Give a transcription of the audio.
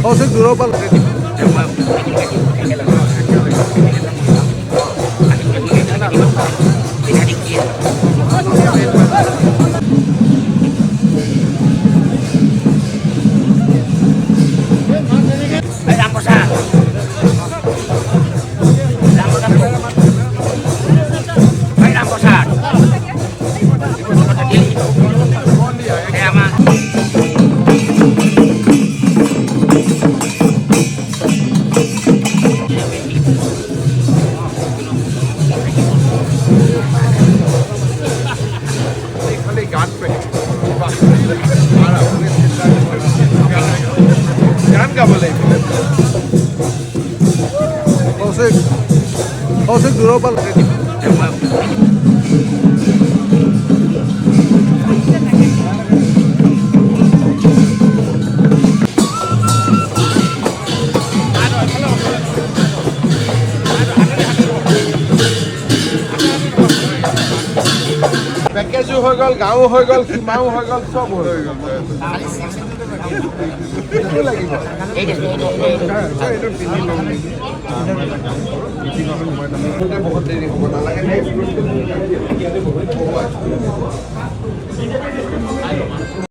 কৌশিক দূৰৰ পৰা লগাই দিম। গান গাব লাগিব। কৌশিক দূৰৰ পৰা লগাই দিম। পেকেজো হৈ গ'ল, গাঁও হৈ গ'ল, সীমাও হৈ গ'ল, চব হৈ গ'ল। এইটো লাগিব। বহুত দেৰি হ'ব নালাগে।